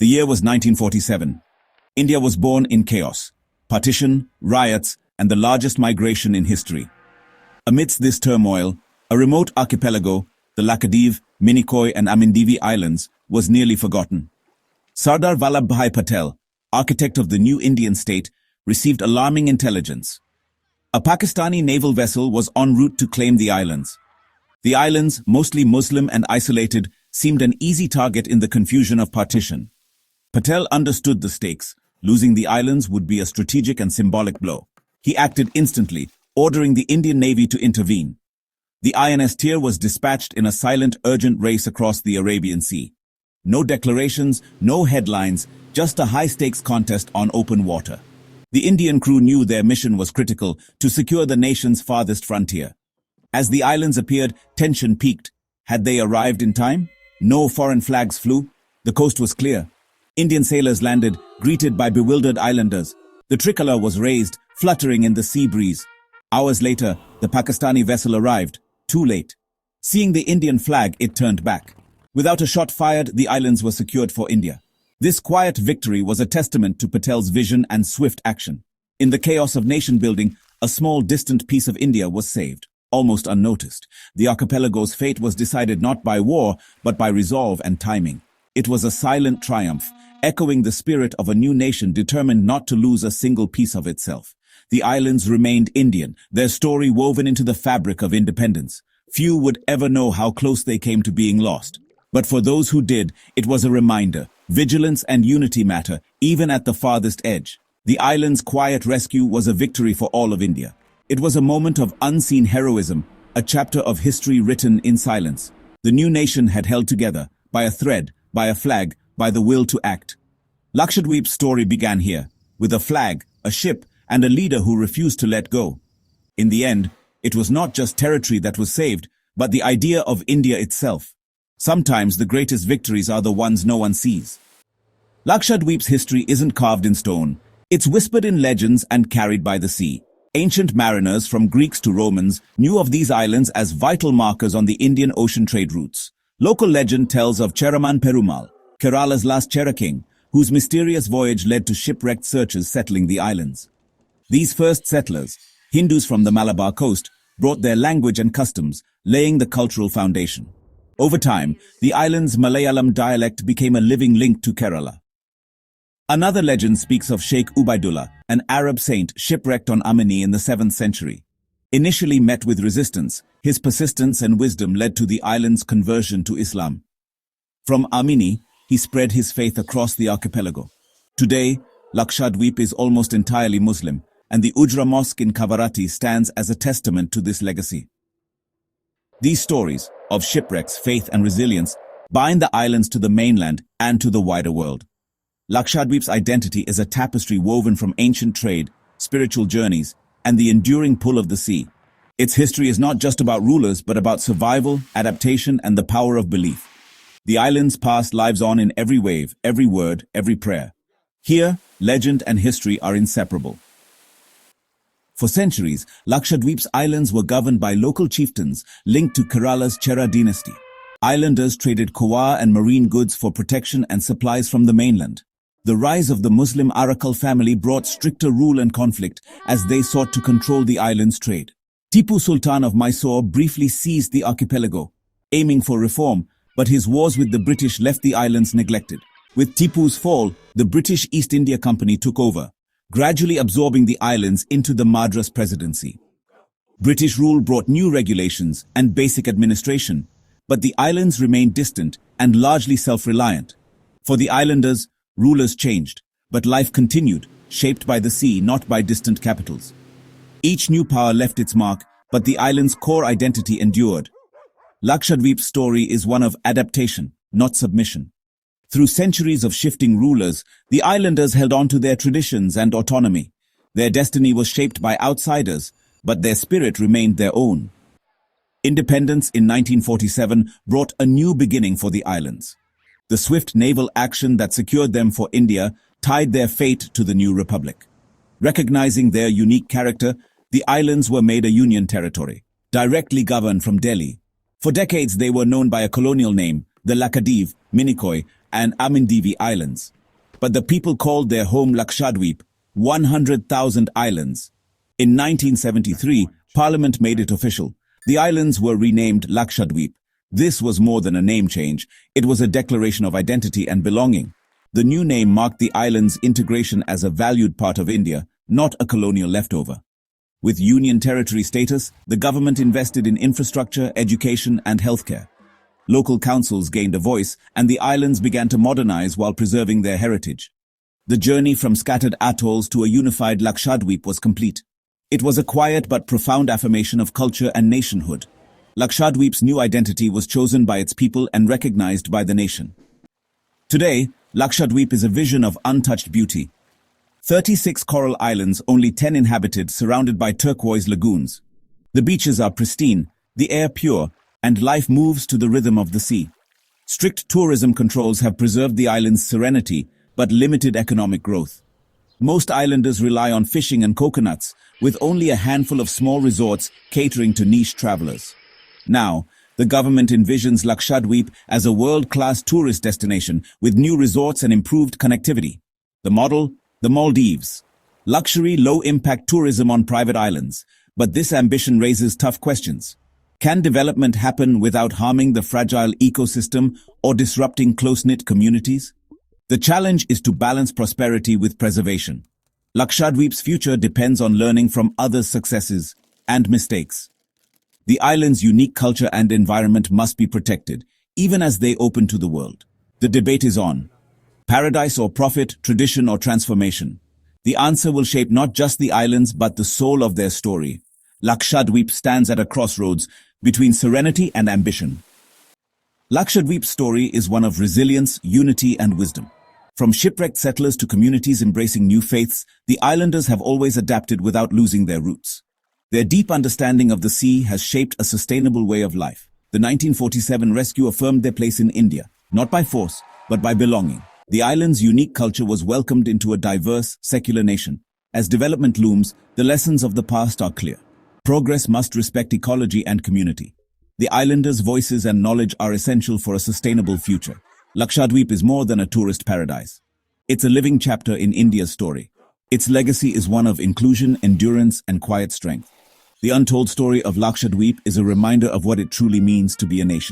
The year was 1947. India was born in chaos, partition, riots, and the largest migration in history. Amidst this turmoil, a remote archipelago, the Lakshadweep, Minicoy and Amindivi Islands, was nearly forgotten. Sardar Vallabhbhai Patel, architect of the new Indian state, received alarming intelligence. A Pakistani naval vessel was en route to claim the islands. The islands, mostly Muslim and isolated, seemed an easy target in the confusion of partition. Patel understood the stakes. Losing the islands would be a strategic and symbolic blow. He acted instantly, ordering the Indian Navy to intervene. The INS Tyr was dispatched in a silent, urgent race across the Arabian Sea. No declarations, no headlines, just a high-stakes contest on open water. The Indian crew knew their mission was critical to secure the nation's farthest frontier. As the islands appeared, tension peaked. Had they arrived in time? No foreign flags flew. The coast was clear. Indian sailors landed, greeted by bewildered islanders. The tricolor was raised, fluttering in the sea breeze. Hours later, the Pakistani vessel arrived, too late. Seeing the Indian flag, it turned back. Without a shot fired, the islands were secured for India. This quiet victory was a testament to Patel's vision and swift action. In the chaos of nation-building, a small, distant piece of India was saved, almost unnoticed. The archipelago's fate was decided not by war, but by resolve and timing. It was a silent triumph, echoing the spirit of a new nation determined not to lose a single piece of itself. The islands remained Indian, their story woven into the fabric of independence. Few would ever know how close they came to being lost. But for those who did, it was a reminder. Vigilance and unity matter, even at the farthest edge. The island's quiet rescue was a victory for all of India. It was a moment of unseen heroism, a chapter of history written in silence. The new nation had held together, by a thread, by a flag, by the will to act. Lakshadweep's story began here, with a flag, a ship, and a leader who refused to let go. In the end, it was not just territory that was saved, but the idea of India itself. Sometimes the greatest victories are the ones no one sees. Lakshadweep's history isn't carved in stone. It's whispered in legends and carried by the sea. Ancient mariners, from Greeks to Romans, knew of these islands as vital markers on the Indian Ocean trade routes. Local legend tells of Cheraman Perumal, Kerala's last Chera king, whose mysterious voyage led to shipwrecked searchers settling the islands. These first settlers, Hindus from the Malabar coast, brought their language and customs, laying the cultural foundation. Over time, the island's Malayalam dialect became a living link to Kerala. Another legend speaks of Sheikh Ubaidullah, an Arab saint shipwrecked on Amini in the 7th century. Initially met with resistance, his persistence and wisdom led to the island's conversion to Islam. From Amini, he spread his faith across the archipelago. Today, Lakshadweep is almost entirely Muslim, and the Ujra Mosque in Kavarati stands as a testament to this legacy. These stories, of shipwrecks, faith and resilience, bind the islands to the mainland and to the wider world. Lakshadweep's identity is a tapestry woven from ancient trade, spiritual journeys, and the enduring pull of the sea. Its history is not just about rulers, but about survival, adaptation, and the power of belief. The island's past lives on in every wave, every word, every prayer. Here, legend and history are inseparable. For centuries, Lakshadweep's islands were governed by local chieftains linked to Kerala's Chera dynasty. Islanders traded koa and marine goods for protection and supplies from the mainland. The rise of the Muslim Arakal family brought stricter rule and conflict as they sought to control the island's trade. Tipu Sultan of Mysore briefly seized the archipelago, aiming for reform, but his wars with the British left the islands neglected. With Tipu's fall, the British East India Company took over, gradually absorbing the islands into the Madras Presidency. British rule brought new regulations and basic administration, but the islands remained distant and largely self-reliant. For the islanders, rulers changed, but life continued, shaped by the sea, not by distant capitals. Each new power left its mark, but the island's core identity endured. Lakshadweep's story is one of adaptation, not submission. Through centuries of shifting rulers, the islanders held on to their traditions and autonomy. Their destiny was shaped by outsiders, but their spirit remained their own. Independence in 1947 brought a new beginning for the islands. The swift naval action that secured them for India tied their fate to the new republic. Recognizing their unique character, the islands were made a union territory, directly governed from Delhi. For decades they were known by a colonial name, the Lakshadweep, Minicoy, and Amindivi Islands. But the people called their home Lakshadweep, 100,000 islands. In 1973, Parliament made it official. The islands were renamed Lakshadweep. This was more than a name change. It was a declaration of identity and belonging. The new name marked the island's integration as a valued part of India, not a colonial leftover. With union territory status, the government invested in infrastructure, education, and healthcare. Local councils gained a voice, and the islands began to modernize while preserving their heritage. The journey from scattered atolls to a unified Lakshadweep was complete. It was a quiet but profound affirmation of culture and nationhood. Lakshadweep's new identity was chosen by its people and recognized by the nation. Today, Lakshadweep is a vision of untouched beauty. 36 coral islands, only 10 inhabited, surrounded by turquoise lagoons. The beaches are pristine, the air pure, and life moves to the rhythm of the sea. Strict tourism controls have preserved the island's serenity, but limited economic growth. Most islanders rely on fishing and coconuts, with only a handful of small resorts catering to niche travelers. Now, the government envisions Lakshadweep as a world-class tourist destination with new resorts and improved connectivity. The model? The Maldives. Luxury, low-impact tourism on private islands. But this ambition raises tough questions. Can development happen without harming the fragile ecosystem or disrupting close-knit communities? The challenge is to balance prosperity with preservation. Lakshadweep's future depends on learning from others' successes and mistakes. The island's unique culture and environment must be protected, even as they open to the world. The debate is on. Paradise or profit, tradition or transformation? The answer will shape not just the islands but the soul of their story. Lakshadweep stands at a crossroads between serenity and ambition. Lakshadweep's story is one of resilience, unity, and wisdom. From shipwrecked settlers to communities embracing new faiths, the islanders have always adapted without losing their roots. Their deep understanding of the sea has shaped a sustainable way of life. The 1947 rescue affirmed their place in India, not by force, but by belonging. The island's unique culture was welcomed into a diverse, secular nation. As development looms, the lessons of the past are clear. Progress must respect ecology and community. The islanders' voices and knowledge are essential for a sustainable future. Lakshadweep is more than a tourist paradise. It's a living chapter in India's story. Its legacy is one of inclusion, endurance, and quiet strength. The untold story of Lakshadweep is a reminder of what it truly means to be a nation.